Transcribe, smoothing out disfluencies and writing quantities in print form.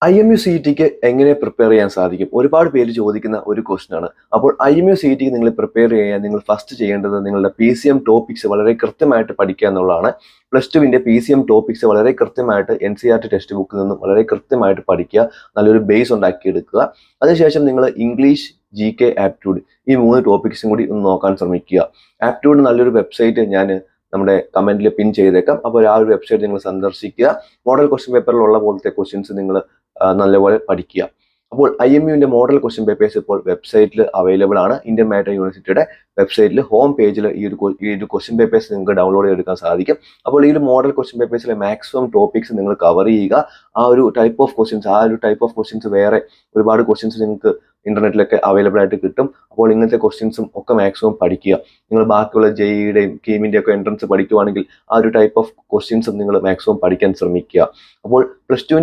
IMU CETക്ക് എങ്ങനെ prepare ചെയ്യാൻ സാധിക്കും? ഒരുപാട് പേര് ചോദിക്കുന്ന ഒരു ക്വസ്റ്റ്യൻ ആണ്. അപ്പോൾ IMU CETക്ക് നിങ്ങൾ പ്രിപ്പയർ ചെയ്യാൻ നിങ്ങൾ ഫസ്റ്റ് ചെയ്യേണ്ടത് നിങ്ങളുടെ PCM ടോപ്പിക്സ് വളരെ കൃത്യമായിട്ട് പഠിക്കുക എന്നുള്ളതാണ്. പ്ലസ് ടുവിന്റെ PCM ടോപ്പിക്സ് വളരെ കൃത്യമായിട്ട് NCERT ടെക്സ്റ്റ് ബുക്കിൽ നിന്നും വളരെ കൃത്യമായിട്ട് പഠിക്കുക. നല്ലൊരു ബേസ് ഉണ്ടാക്കിയെടുക്കുക. അതിനുശേഷം നിങ്ങൾ ഇംഗ്ലീഷ്, GK, ആപ്റ്റ്യൂഡ് ഈ 3 ടോപ്പിക്സും കൂടി ഒന്ന് നോക്കാൻ ശ്രമിക്കുക. ആപ്റ്റ്യൂഡ് നല്ലൊരു വെബ്സൈറ്റ് ഞാൻ നമ്മുടെ കമന്റിൽ പിൻ ചെയ്തേക്കാം. അപ്പോൾ ആ ഒരു വെബ്സൈറ്റ് നിങ്ങൾ സന്ദർശിക്കുക. മോഡൽ ക്വസ്റ്റ്യൻ പേപ്പറിലുള്ള പോലത്തെ ക്വസ്റ്റ്യൻസ് നിങ്ങൾ നല്ലപോലെ പഠിക്കുക. അപ്പോൾ IMUവിന്റെ മോഡൽ ക്വസ്റ്റ്യൻ പേപ്പേഴ്സ് ഇപ്പോൾ വെബ്സൈറ്റിൽ അവൈലബിൾ ആണ്. ഇന്ത്യൻ മാരിടൈം യൂണിവേഴ്സിറ്റിയുടെ വെബ്സൈറ്റിൽ ഹോം പേജിൽ ഈ ഒരു ക്വസ്റ്റ്യൻ പേപ്പേഴ്സ് നിങ്ങൾക്ക് ഡൗൺലോഡ് ചെയ്തെടുക്കാൻ സാധിക്കും. അപ്പോൾ ഈ ഒരു മോഡൽ ക്വസ്റ്റ്യൻ പേപ്പേഴ്സിലെ മാക്സിമം ടോപ്പിക്സ് നിങ്ങൾ കവർ ചെയ്യുക. ആ ഒരു ടൈപ്പ് ഓഫ് ക്വസ്റ്റ്യൻസ് വേറെ ഒരുപാട് ക്വസ്റ്റ്യൻസ് നിങ്ങൾക്ക് ഇന്റർനെറ്റിലൊക്കെ അവൈലബിൾ ആയിട്ട് കിട്ടും. അപ്പോൾ ഇങ്ങനത്തെ ക്വസ്റ്റ്യൻസും ഒക്കെ മാക്സിമം പഠിക്കുക. നിങ്ങൾ ബാക്കിയുള്ള JEEയുടെയും കീമിന്റെ ഒക്കെ എൻട്രൻസ് പഠിക്കുവാണെങ്കിൽ ആ ഒരു ടൈപ്പ് ഓഫ് ക്വസ്റ്റ്യൻസും നിങ്ങൾ മാക്സിമം പഠിക്കാൻ ശ്രമിക്കുക. അപ്പോൾ പ്ലസ്